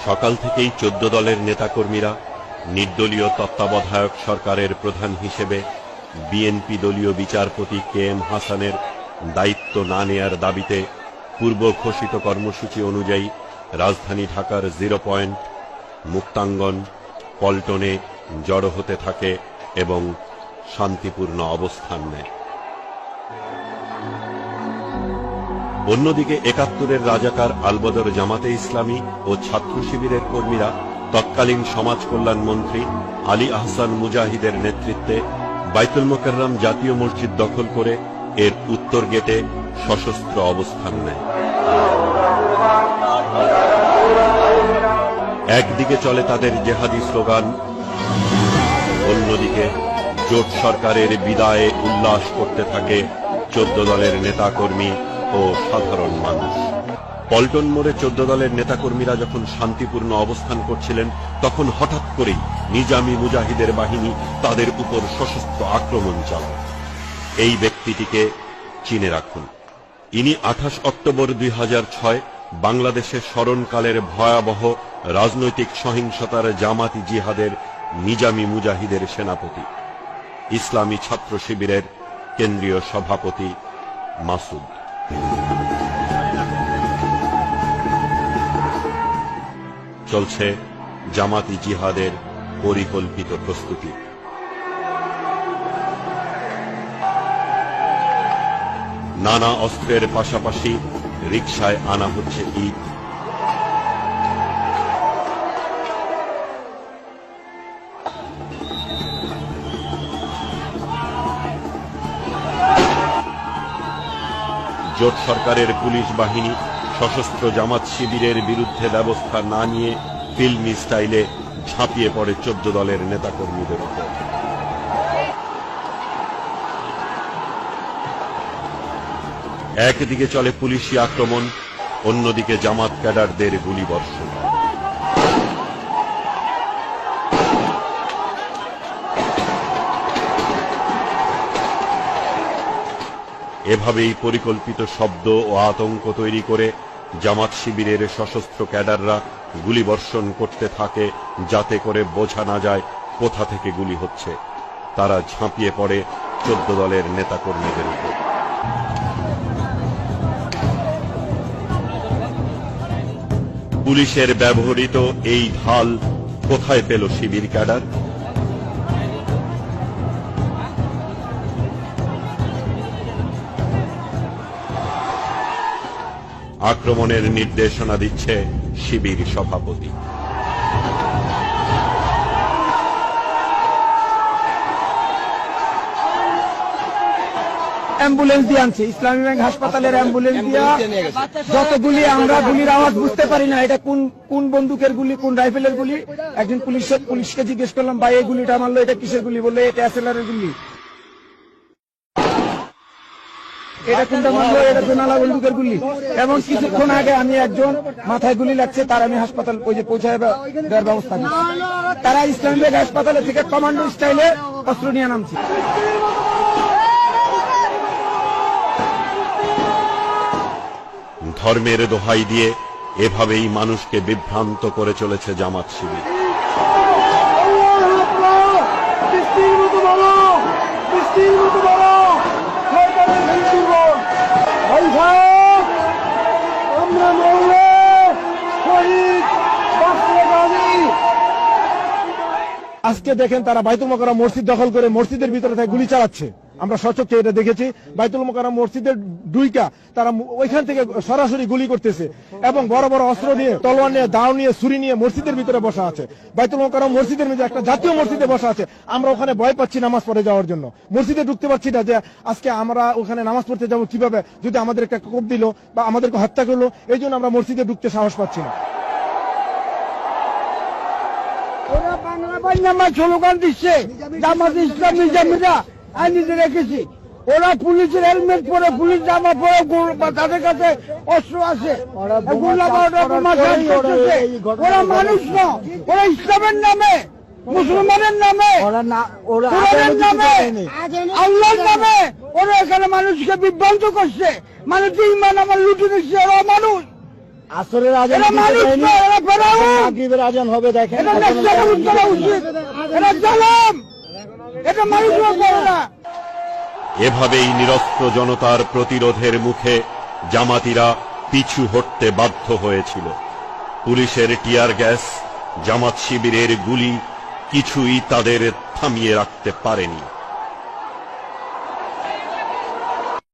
সকাল থেকেই 14 দলের নেতাকর্মীরা নির্দলীয় তত্ত্বাবধায়ক সরকারের প্রধান হিসেবে বিএনপি দলীয় বিচারপতি KM হাসানের দায়িত্ব না নেয়ার দাবিতে পূর্ব ঘোষিত কর্মসূচি অনুযায়ী রাজধানী ঢাকার 0 পয়েন্ট, মুক্তাঙ্গন, পল্টনে জড়ো হতে থাকে এবং শান্তিপূর্ণ অবস্থান নেয়। অন্যদিকে ৭১-এর রাজাকার আলবদর জামাতে ইসলামী ও ছাত্র শিবিরের কর্মীরা তৎকালীন সমাজ কল্যাণ মন্ত্রী আলী আহসান মুজাহিদের নেতৃত্বে বাইতুল মোকাররম জাতীয় মসজিদ দখল করে এর উত্তর গেটে সশস্ত্র অবস্থান নেয়। একদিকে চলে তাদের জেহাদি স্লোগান, অন্যদিকে জোট সরকারের বিদায়ে উল্লাস করতে থাকে 14 দলের নেতাকর্মী ও সাধারণ মানুষ। পল্টন মোড়ে 14 দলের নেতাকর্মীরা যখন শান্তিপূর্ণ অবস্থান করছিলেন, তখন হঠাৎ করেই নিজামী মুজাহিদের বাহিনী তাদের উপর সশস্ত্র আক্রমণ চালায়। এই ব্যক্তিটিকে চিনে রাখুন। ইনি 28 অক্টোবর 2006 বাংলাদেশের স্মরণকালের ভয়াবহ রাজনৈতিক সহিংসতার জামাতি জিহাদের নিজামী মুজাহিদের সেনাপতি, ইসলামী ছাত্র শিবিরের কেন্দ্রীয় সভাপতি মাসুদ। চলছে জামাতি জিহাদের পরিকল্পিত প্রস্তুতি। নানা অস্ত্রের পাশাপাশি রিকশায় আনা হচ্ছে ইট। জোট সরকারের পুলিশ বাহিনী সশস্ত্র জামাত শিবিরের বিরুদ্ধে ব্যবস্থা না নিয়ে ফিল্মি স্টাইলে ঝাঁপিয়ে পড়ে 14 দলের নেতাকর্মীদের উপর। একদিকে চলে পুলিশি আক্রমণ, অন্যদিকে জামাত ক্যাডারদের গুলিবর্ষণ। এভাবেই পরিকল্পিত শব্দ ও আতঙ্ক তৈরি করে জামাত শিবিরের সশস্ত্র ক্যাডাররা গুলিবর্ষণ করতে থাকে, যাতে করে বোঝা না যায় কোথা থেকে গুলি হচ্ছে। তারা ঝাঁপিয়ে পড়ে 14 দলের নেতাকর্মীদের উপর। পুলিশের ব্যবহৃত এই ঢাল কোথায় পেল শিবির ক্যাডার? আক্রমণের নির্দেশনা দিচ্ছে শিবির সভাপতি। অ্যাম্বুলেন্স দিয়ে আনছে, ইসলামী ব্যাংক হাসপাতালের অ্যাম্বুলেন্স দিয়ে যতগুলি আমরা গুলির আওয়াজ বুঝতে পারি না এটা কোন বন্দুকের গুলি, কোন রাইফেলের গুলি। একজন পুলিশকে জিজ্ঞেস করলাম, ভাই এই গুলিটা মারলো, এটা কিসের গুলি? বললো এটা এসএলআর এর গুলি। এটা কোনটা মারলো? এটা জোনালা বন্দুকের গুলি। এবং কিছুক্ষণ আগে আমি একজন মাথায় গুলি লাগছে, তার আমি হাসপাতাল পৌঁছায় দেওয়ার ব্যবস্থা করছি। তারা ইসলামী ব্যাংক হাসপাতালের থেকে কমান্ডো স্টাইলে অস্ত্র নিয়ে নামছে। ধর্মের দোহাই দিয়ে এভাবেই মানুষকে বিভ্রান্ত করে চলেছে জামাত শিবির। আজকে দেখেন তারা বাইতুল মোকাররম মসজিদ দখল করে মসজিদের ভিতরে থেকে গুলি চালাচ্ছে। আমরা সচক্ষে এটা দেখেছি। বাইতুল মোকাররম মসজিদের দুইটা তারা ওইখান থেকে সরাসরি গুলি করতেছে এবং বড় বড় অস্ত্র নিয়ে, তলোয়ার নিয়ে, দাও নিয়ে, ছুরি নিয়ে মসজিদের ভিতরে বসা আছে। বাইতুল মোকাররম মসজিদের মধ্যে একটা জাতীয় মসজিদে বসা আছে। আমরা ওখানে ভয় পাচ্ছি নামাজ পড়ে যাওয়ার জন্য, মসজিদে ঢুকতে পারছি না যে আজকে আমরা ওখানে নামাজ পড়তে যাবো কিভাবে, যদি আমাদের একটা কোপ দিল বা আমাদেরকে হত্যা করলো। এই জন্য আমরা মসজিদে ঢুকতে সাহস পাচ্ছি না। ওরা বাংলা স্লোগান দিচ্ছে, জামাত ইসলাম নিজামীরা আমি নিজে রেখেছি। ওরা পুলিশের হেলমেট পরে, পুলিশ জামা পরে, তাদের কাছে অস্ত্র আছে। ওরা মানুষ না, ওরা ইসলামের নামে, মুসলমানের নামে, কোরআনের নামে, আল্লাহর নামে ওরা এখানে মানুষকে বিভ্রান্ত করছে। মানুষের ইমান আমার লুটে নিচ্ছে। ওরা মানুষ, আসরের আজান এরা মানুষ না, এরা ফেরাউন। মাগরিবের আজান হবে দেখেন এটা নেককার উত্তরা উচিত। এটা জালেম। এটা মানুষরা করে না। এভাবেই নিরস্ত্র জনতার প্রতিরোধের মুখে জামাতিরা পিছু হটতে বাধ্য হয়েছিল। পুলিশের টিয়ার গ্যাস, জামাত শিবিরের গুলি কিছুই তাদের থামিয়ে রাখতে পারেনি।